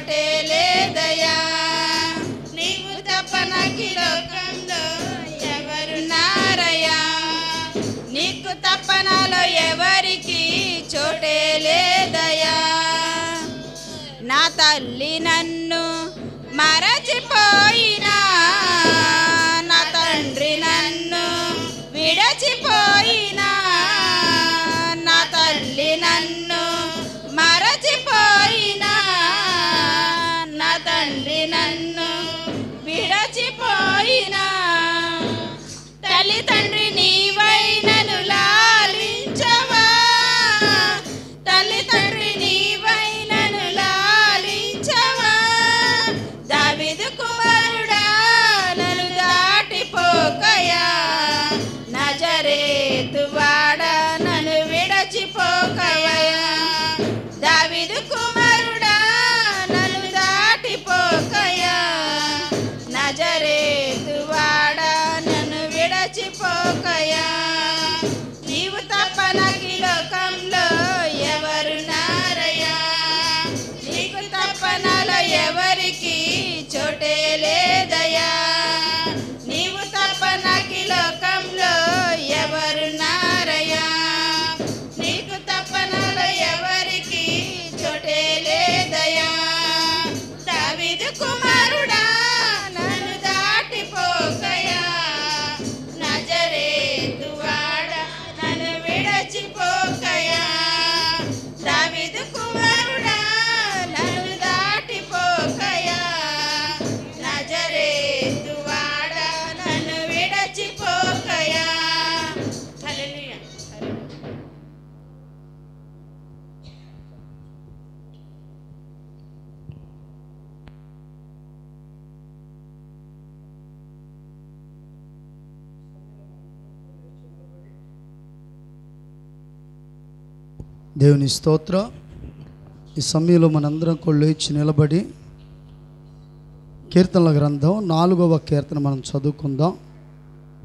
చోటే లేదయా. నీవు తప్ప నాకు ఈ లోకంలో ఎవరున్నారయ్యా. నీకు తప్ప నాలో ఎవరికి చోటే లేదయా. నా తల్లి నన్ను మరచిపోయినా, నా తండ్రి నన్ను విడచిపోయినా, నా తల్లి నన్ను మరచిపోయినా, నా తండ్రి నన్ను విడచిపోయినా, తల్లి తండ్రి నీవై నన్ను లాలించవా. తల్లి తండ్రి నీవై నన్ను లాలించవా. దావీదు కుమారుడా నన్ను దాటిపోకయా. నజరేతు వాడా నన్ను విడచిపోకవయా. దావీదు కుమారుడా నన్ను దాటిపోకయా. నజరేతు వాడా నన్ను విడచిపోకయా. నీవు తప్ప నాకు ఈ లోకంలో ఎవరున్నారయ్యా. నీకు తప్ప నాలో ఎవరికి చోటే లేదయా. నీవు తప్ప నాకు ఈ లోకంలో ఎవరున్నారయ్యా. నీకు తప్ప నాలో ఎవరికి చోటే లేదయా. దావీదు కుమారుడా నన్ను దాటిపోకయా. నజరేతు వాడా నన్ను విడచిపోకయా. దావీదు కుమారుడా నన్ను దాటిపోకయా. నజరేతు వాడా నన్ను విడచిపోకయా. హల్లెలూయా. దేవుని స్తోత్రం. ఈ సమయంలో మనందరం కూడా లేచి నిలబడి కీర్తనల గ్రంథం 4వ కీర్తన మనం చదువుకుందాం.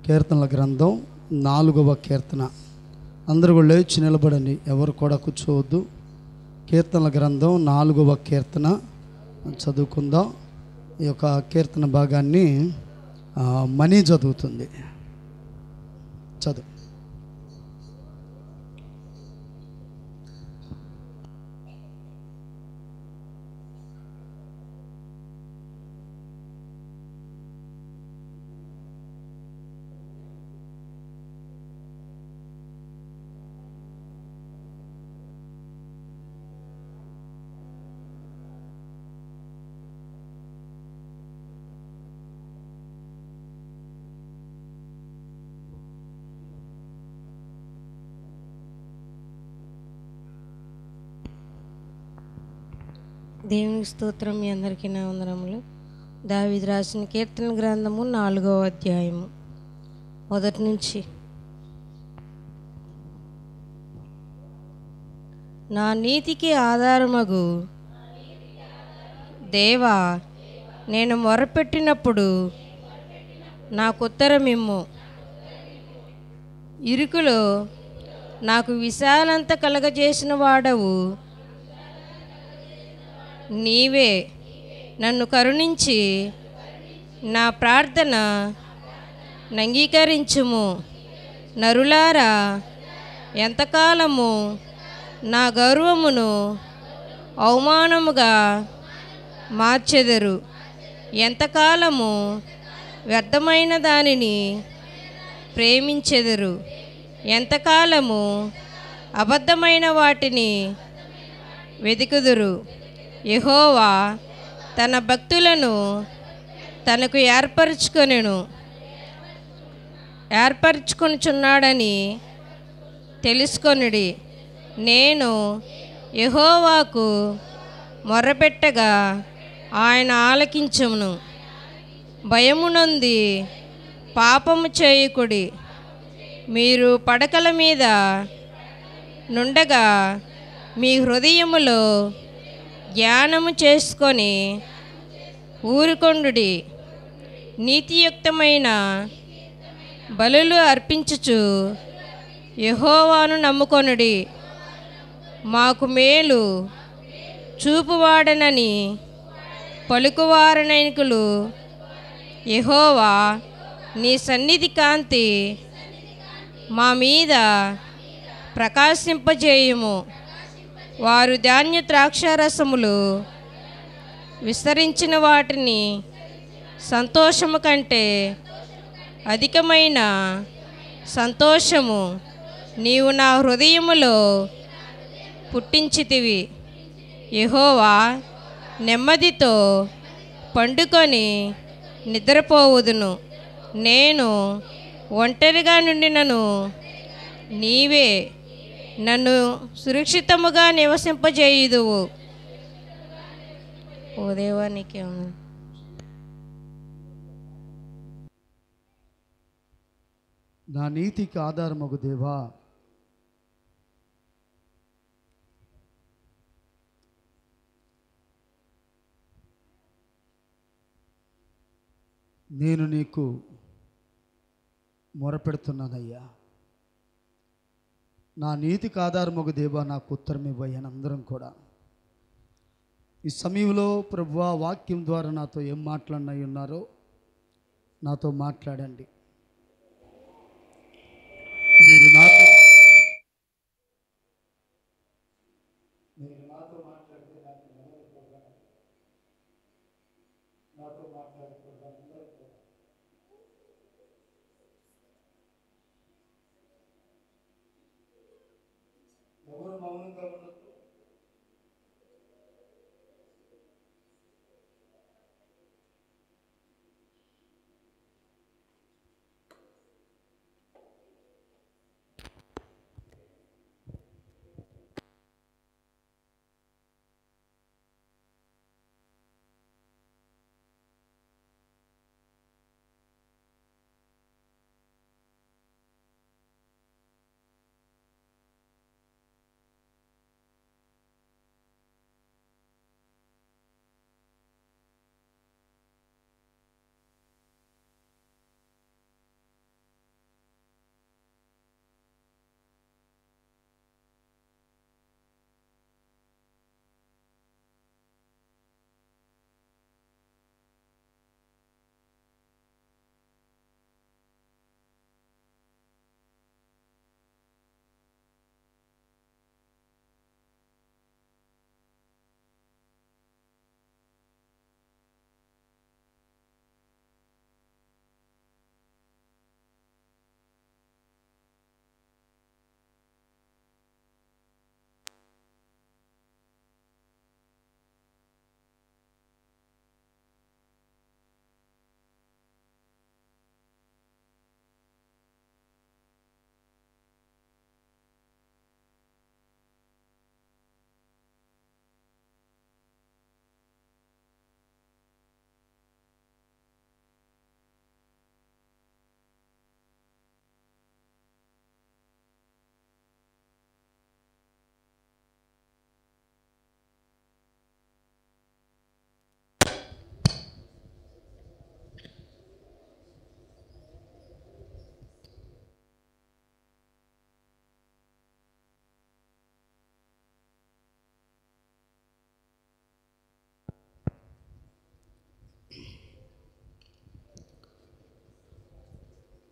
కీర్తనల గ్రంథం 4వ కీర్తన. అందరూ కూడా లేచి నిలబడండి, ఎవరు కూడా కూర్చోవద్దు. కీర్తనల గ్రంథం 4వ కీర్తన చదువుకుందాం. ఈ యొక్క కీర్తన భాగాన్ని మనీ చదువుతుంది. చదువు. దేవునికి స్తోత్రం. మీ అందరికీ నా వందనములు. దావీదు రాసిన కీర్తన గ్రంథము 4వ అధ్యాయము 1 నుంచి. నా నీతికి ఆధారమగు దేవా, నేను మొరపెట్టినప్పుడు నాకు ఉత్తరమిమ్ము. ఇరుకులో నాకు విశాలంత కలగజేసిన వాడవు నీవే. నన్ను కరుణించి నా ప్రార్థన అంగీకరించుము. నరులారా, ఎంతకాలము నా గౌరవమును అవమానముగా మార్చెదరు. ఎంతకాలము వ్యర్థమైన దానిని ప్రేమించెదరు. ఎంతకాలము అబద్ధమైన వాటిని వెతుకుదురు. యెహోవా తన భక్తులను తనకు ఏర్పరచుకొనుచున్నాడని తెలుసుకొనుడి. నేను యెహోవాకు మొర్రపెట్టగా ఆయన ఆలకించును. భయమునంది పాపము చేయకుడి. మీరు పడకల మీద నుండగా మీ హృదయములో ధ్యానము చేసుకొని ఊరుకొండుడి. నీతియుక్తమైన బలులు అర్పించుచు యెహోవాను నమ్ముకొనుడి. మాకు మేలు చూపువాడనని పలుకువారనైకులు యెహోవా నీ సన్నిధి కాంతి మా మీద ప్రకాశింపజేయుము. వారు ధాన్య ద్రాక్షారసములు విస్తరించిన వాటిని సంతోషము కంటే అధికమైన సంతోషము నీవు నా హృదయములో పుట్టించితివి. యెహోవా నెమ్మదితో పండుకొని నిద్రపోవుదును. నేను ఒంటరిగా నుండినను నీవే నన్ను సురక్షితముగా నివసింపజేయుదువు. ఓ దేవా నీకే ఉంది. నా నీతికి ఆధారమగు దేవా, నేను నీకు మొరపెడుతున్నానయ్యా. నా నీతికి ఆధారమగు దేవా, నాకు ఉత్తరం ఇవ్వయ్యాను. అందరం కూడా ఈ సమయంలో ప్రభువా వాక్యం ద్వారా నాతో ఏం మాట్లాడినై ఉన్నారో నాతో మాట్లాడండి. మీరు నాతో మాట్లాడితే నాతో మాట్లాడకూడదు. ఎవరు మౌనంగా ఉండదు.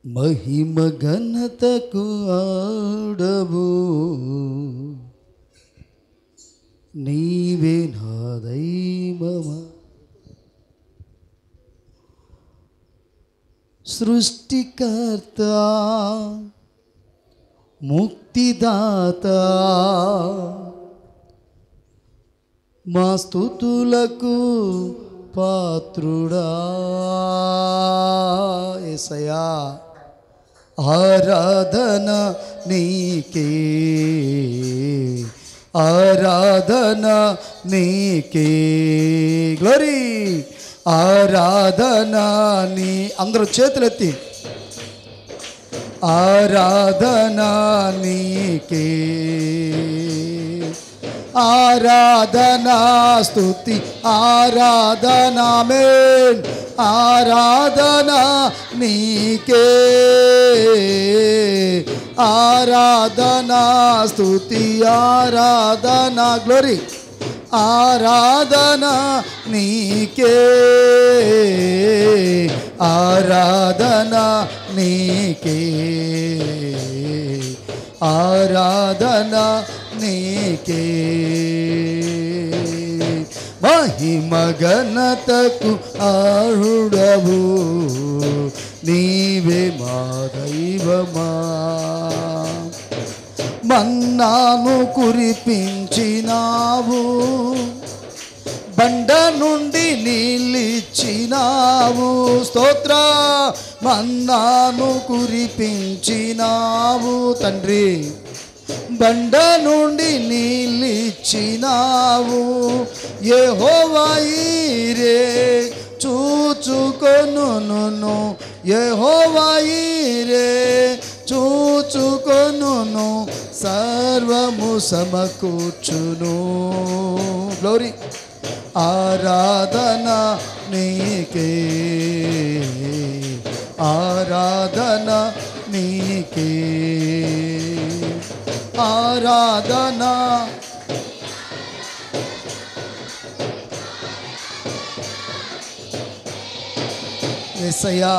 మహిమ ఘనతకు ఆడవు నీవే నా దైవమా. సృష్టికర్త ముక్తిదాత మా స్తుతులకు పాత్రుడా. యేసయ్యా ఆరాధన నీకే, ఆరాధన నీకే. గ్లోరీ ఆరాధన నీ. అందరూ చేతులెత్తి ఆరాధన నీకే. ఆరాధనా స్తుతి ఆరాధనా ఆమేన్. ఆరాధనా నీకే, ఆరాధనా స్తుతి ఆరాధనా. గ్లోరీ ఆరాధన నీకే, ఆరాధన నీకే, ఆరాధన నీకే. మహిమ ఘనతకు అర్హుడవు నీవే మా దైవమా. మన్నాను కురిపించినావు, బండ నుండి నీళ్ళిచ్చినావు. స్తోత్ర. మన్నాను కురిపించినావు తండ్రి, బండ నుండి నీళ్ళిచ్చినావు. యెహోవా ఈరే చూచుకొనును, యెహోవా ఈరే చూచుకొనును, సర్వము సమకూర్చును. గ్లోరీ. ఆరాధన నీకే, ఆరాధన నీకే, ఆరాధన. యేసయ్యా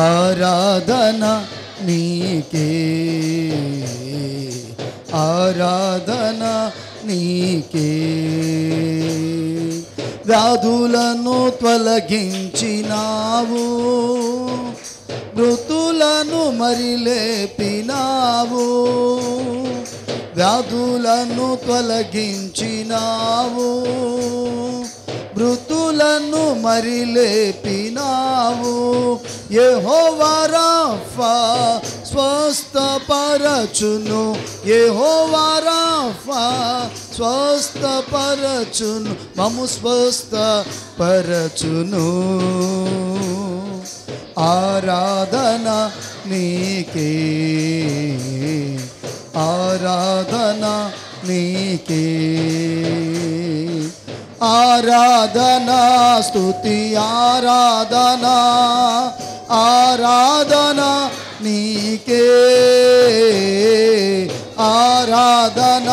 ఆరాధన నీకే, ఆరాధన నీకే. వ్యాధులను తొలగించినావు, మృతులను మరి లేపినావు. వ్యాధులను తొలగించినావు, మృతులను మరి లేపినావు. యెహోవా రాఫా స్వస్థపరచును, యెహోవా రాఫా స్వస్థపరచును, మము స్వస్థపరచును. ఆరాధన నీకే, ఆరాధన నీకే, ఆరాధన స్తుతి ఆరాధన, ఆరాధన నీకే, ఆరాధన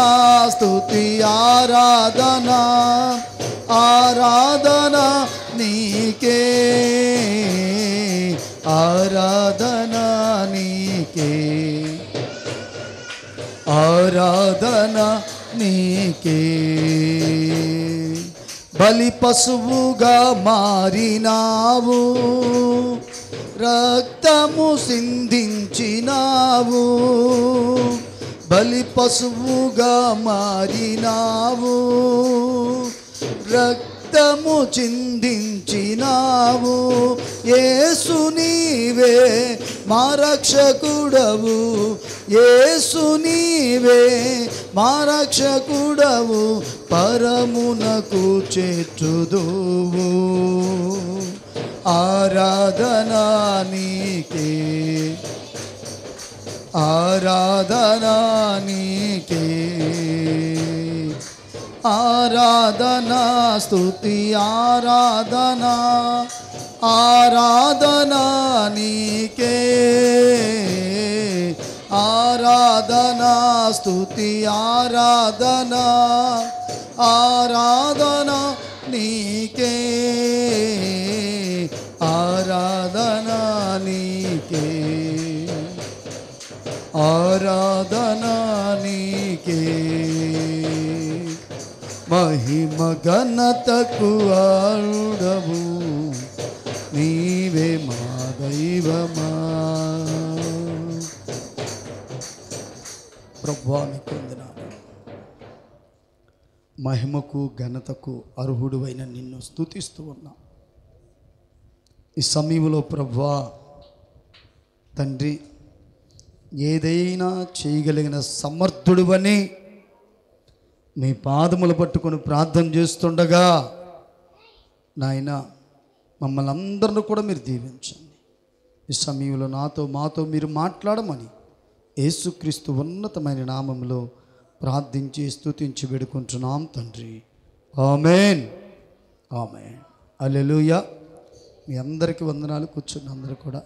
స్తుతి ఆరాధన, ఆరాధన నీకే, ఆరాధన నీకే, ఆరాధన నీకే. బలి పశువుగా మారినావు, రక్తము సిందించినావు. బలి పశువుగా మారినావు, రక్తము చిందించినావు. యేసు నీవే మా రక్షకుడవు, యేసు నీవే మా రక్షకుడవు, పరమునకు చేర్చుదువు. ఆరాధన నీకే, ఆరాధన నీకే, ఆరాధన స్తుతి ఆరాధన, ఆరాధన నీకే, ఆరాధన స్తుతి ఆరాధన, ఆరాధన నీకే, ఆరాధన నీకే, ఆరాధన నీకే. మహిమ ఘనతకు అర్హుడవు నీవే మా దైవమా. ప్రభువా నీకు వందనాలు. మహిమకు ఘనతకు అర్హుడువైన నిన్ను స్తుతిస్తూ ఉన్నా. ఈ సమయంలో ప్రభువా తండ్రి, ఏదైనా చేయగలిగిన సమర్థుడువని మీ పాదములు పట్టుకొని ప్రార్థన చేస్తుండగా నాయన మమ్మల్ని అందరిని కూడా మీరు దీవించండి. ఈ సమయంలో నాతో మాతో మీరు మాట్లాడమని యేసుక్రీస్తు ఉన్నతమైన నామములో ప్రార్థించి స్తుతించి వేడుకుంటున్నాం తండ్రి. ఆమేన్, ఆమేన్. హల్లెలూయా. మీ అందరికీ వందనాలు. కూర్చున్న అందరూ కూడా